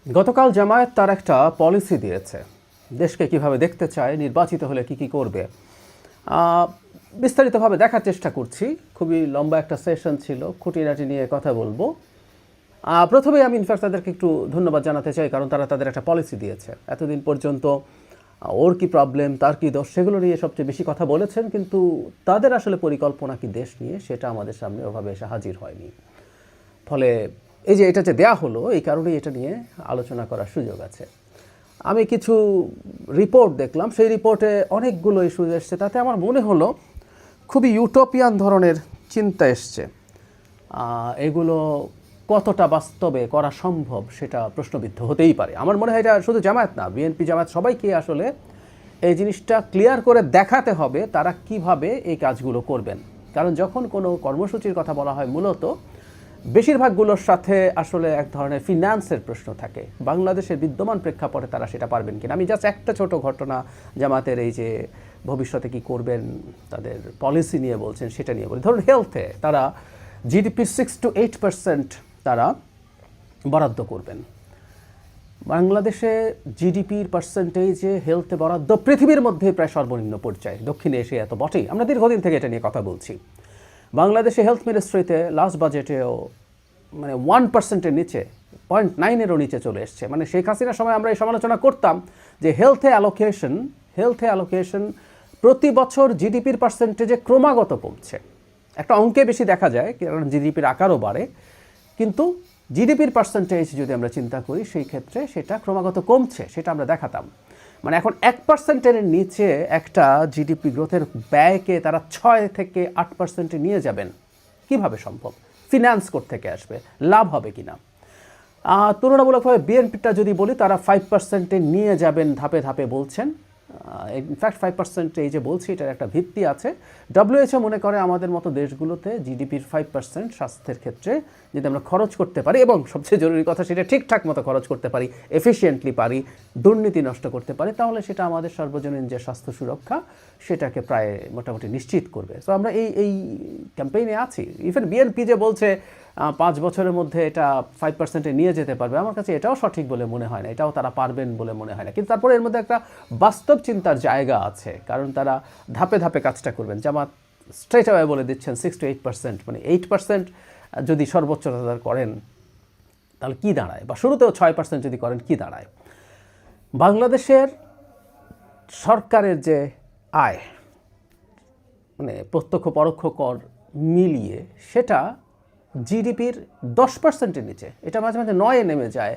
গতকাল জামায়াত তার একটা পলিসি দিয়েছে, দেশকে কিভাবে দেখতে চায়, নির্বাচিত হলে কি কি করবে। বিস্তারিতভাবে দেখার চেষ্টা করছি। খুবই লম্বা একটা সেশন ছিল, খুঁটিনাটি নিয়ে কথা বলবো। প্রথমেই আমি ইনফ্যাক্ট তাদেরকে একটু ধন্যবাদ জানাতে চাই, কারণ তারা তাদের একটা পলিসি দিয়েছে। এতদিন পর্যন্ত ওর কি প্রবলেম, তার কি দোষ, সেগুলো নিয়ে সবচেয়ে বেশি কথা বলেছেন, কিন্তু তাদের আসলে পরিকল্পনা কি দেশ নিয়ে সেটা আমাদের সামনে ওভাবে এসে হাজির হয়নি। ফলে এই যে এটা যে দেয়া হলো, এই কারণেই এটা নিয়ে আলোচনা করার সুযোগ আছে। আমি কিছু রিপোর্ট দেখলাম, সেই রিপোর্টে অনেকগুলো ইস্যু এসছে। তাতে আমার মনে হলো খুবই ইউটোপিয়ান ধরনের চিন্তা এসছে। এগুলো কতটা বাস্তবে করা সম্ভব সেটা প্রশ্নবিদ্ধ হতেই পারে। আমার মনে হয় এটা শুধু জামায়াত না, বিএনপি জামায়াত সবাইকে আসলে এই জিনিসটা ক্লিয়ার করে দেখাতে হবে তারা কিভাবে এই কাজগুলো করবেন। কারণ যখন কোনো কর্মসূচির কথা বলা হয়, মূলত বেশিরভাগগুলোর সাথে আসলে এক ধরনের ফিনান্সের প্রশ্ন থাকে। বাংলাদেশের বিদ্যমান প্রেক্ষাপটে তারা সেটা পারবেন কিনা। আমি জাস্ট একটা ছোট ঘটনা, জামাতের এই যে ভবিষ্যতে কি করবেন, তাদের পলিসি নিয়ে বলছেন, সেটা নিয়ে বলি। ধরুন হেলথে তারা জিডিপির 6 to 8% তারা বরাদ্দ করবেন। বাংলাদেশে জিডিপির পার্সেন্টেজে হেলথে বরাদ্দ পৃথিবীর মধ্যে প্রায় সর্বনিম্ন পর্যায়ে, দক্ষিণ এশিয়া তো বটেই। আমরা দীর্ঘদিন থেকে এটা নিয়ে কথা বলছি। বাংলাদেশে হেলথ মিনিস্ট্রিতে লাস্ট বাজেটেও মানে 1%-এর নিচে, 0.9-এরও নিচে চলে এসছে। মানে শেখ হাসিনার সময় আমরা এই সমালোচনা করতাম যে হেলথে অ্যালোকেশন প্রতি বছর জিডিপির পার্সেন্টেজে ক্রমাগত কমছে। একটা অঙ্কে বেশি দেখা যায়, কারণ জিডিপির আকারও বাড়ে, কিন্তু জিডিপির পার্সেন্টেজ যদি আমরা চিন্তা করি সেই ক্ষেত্রে সেটা ক্রমাগত কমছে, সেটা আমরা দেখাতাম। মানে এখন 1%-এর নিচে একটা জিডিপি গ্রোথের ব্যয়কে তারা 6 থেকে 8%-এ নিয়ে যাবেন, কিভাবে সম্ভব? ফিনান্স থেকে আসবে, লাভ হবে কিনা? তুলনামূলকভাবে বিএনপিটা যদি বলি, তারা 5%-এ নিয়ে যাবেন ধাপে ধাপে বলছেন। ইনফ্যাক্ট 5% এই যে বলছি, এটার একটা ভিত্তি আছে। WHO মনে করে আমাদের মতো দেশগুলোতে জিডিপির 5% স্বাস্থ্যের ক্ষেত্রে যদি আমরা খরচ করতে পারি, এবং সবচেয়ে জরুরি কথা সেটা ঠিকঠাক মতো খরচ করতে পারি, এফিশিয়েন্টলি পারি, দুর্নীতি নষ্ট করতে পারি, তাহলে সেটা আমাদের সর্বজনীন যে স্বাস্থ্য সুরক্ষা সেটাকে প্রায় মোটামুটি নিশ্চিত করবে। সো আমরা এই ক্যাম্পেইনে আছি। ইভেন বিএনপি যে বলছে 5 বছরের মধ্যে এটা 5%-এ নিয়ে যেতে পারবে, আমার কাছে এটাও সঠিক বলে মনে হয় না, এটাও তারা পারবেন বলে মনে হয় না। কিন্তু তারপরে এর মধ্যে একটা বাস্তব চিন্তার জায়গা আছে, কারণ তারা ধাপে ধাপে কাজটা করবেন। জামাত স্ট্রেট অ্যাওয়ে বলে দিচ্ছেন 6 to 8%, মানে 8% যদি সর্বোচ্চ তারা করেন তাহলে কি দাঁড়ায়, বা শুরুতেও 6% যদি করেন কি দাঁড়ায়। বাংলাদেশের সরকারের যে আয়, মানে প্রত্যক্ষ পরোক্ষ কর মিলিয়ে, সেটা জিডিপির 10%-এর নিচে। এটা মাঝে মাঝে 9-এ নেমে যায়,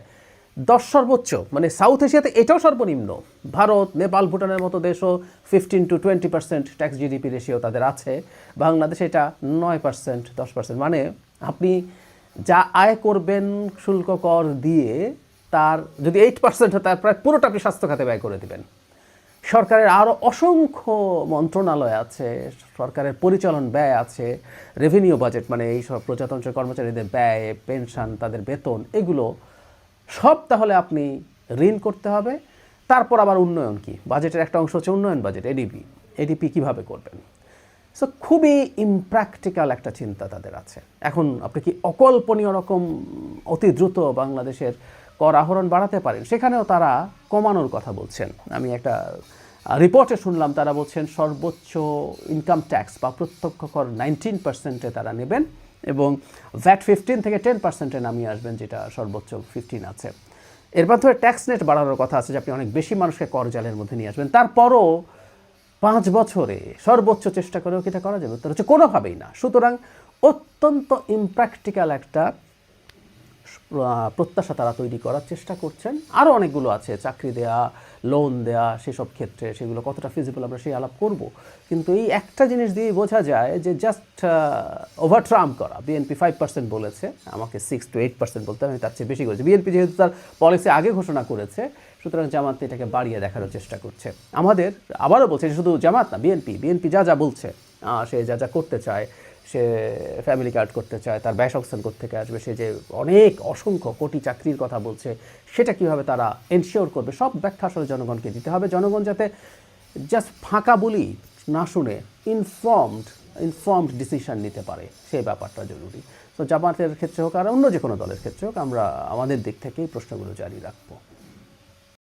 10 সর্বোচ্চ। মানে সাউথ এশিয়াতে এটাও সর্বনিম্ন। ভারত, নেপাল, ভুটানের মতো দেশও 15 to 20% ট্যাক্স জিডিপি রেশিও তাদের আছে। বাংলাদেশে এটা 9%, 10%। মানে আপনি যা আয় করবেন শুল্ক কর দিয়ে, তার যদি 8% হয়, তার প্রায় পুরোটা আপনি স্বাস্থ্য খাতে ব্যয় করে দেবেন। সরকারের আরও অসংখ্য মন্ত্রণালয় আছে, সরকারের পরিচালন ব্যয় আছে, রেভিনিউ বাজেট, মানে এই সব প্রজাতন্ত্রের কর্মচারীদের ব্যয়, পেনশন, তাদের বেতন, এগুলো সব তাহলে আপনি ঋণ করতে হবে। তারপর আবার উন্নয়ন কি, বাজেটের একটা অংশ হচ্ছে উন্নয়ন বাজেট, এডিপি কীভাবে করবেন। সো খুবই ইমপ্র্যাকটিক্যাল একটা চিন্তা তাদের আছে। এখন আপনি কি অকল্পনীয় রকম অতি দ্রুত বাংলাদেশের কর আহরণ বাড়াতে পারেন, সেখানেও তারা কমানোর কথা বলছেন। আমি একটা রিপোর্টে শুনলাম তারা বলছেন সর্বোচ্চ ইনকাম ট্যাক্স বা প্রত্যক্ষ কর 19%-এ তারা নেবেন, এবং ভ্যাট 15 থেকে 10%-এ নামিয়ে আসবেন, যেটা সর্বোচ্চ 15 আছে। এর মাধ্যমে ট্যাক্স নেট বাড়ানোর কথা আছে, যে আপনি অনেক বেশি মানুষকে কর জালের মধ্যে নিয়ে আসবেন। তারপরও 5 বছরে সর্বোচ্চ চেষ্টা করেও কি এটা করা যাবে? উত্তর হচ্ছে কোনোভাবেই না। সুতরাং অত্যন্ত ইমপ্র্যাকটিক্যাল একটা প্রত্যাশা তারা তৈরি করার চেষ্টা করছেন। আরও অনেকগুলো আছে, চাকরি দেয়া, লোন দেয়া, সেসব ক্ষেত্রে সেগুলো কতটা ফিজিবল আমরা সেই আলাপ করব। কিন্তু এই একটা জিনিস দিয়েই বোঝা যায় যে জাস্ট ওভারট্রাম্প করা। বিএনপি 5% বলেছে, আমাকে 6 to 8% বলতে, আমি তার চেয়ে বেশি করেছি। বিএনপি যেহেতু তার পলিসি আগে ঘোষণা করেছে, সুতরাং জামাত এটাকে বাড়িয়ে দেখানোর চেষ্টা করছে। আমাদের আবারও বলছে, শুধু জামাত না, বিএনপি যা যা বলছে, সে যা যা করতে চায়, সে ফ্যামিলি কার্ড করতে চায়, তার ব্যয় সংস্থান থেকে আসবে, সে যে অনেক অসংখ্য কোটি চাকরির কথা বলছে, সেটা কিভাবে তারা এনশিওর করবে, সব ব্যাখ্যা আসলে জনগণকে দিতে হবে। জনগণ যাতে জাস্ট ফাঁকা বলি না শুনে ইনফর্মড ইনফর্মড ডিসিশন নিতে পারে, সেই ব্যাপারটা জরুরি। তো জামাতের ক্ষেত্রে হোক আর অন্য যে কোনো দলের ক্ষেত্রে হোক, আমরা আমাদের দিক থেকে এই প্রশ্নগুলো জারি রাখবো।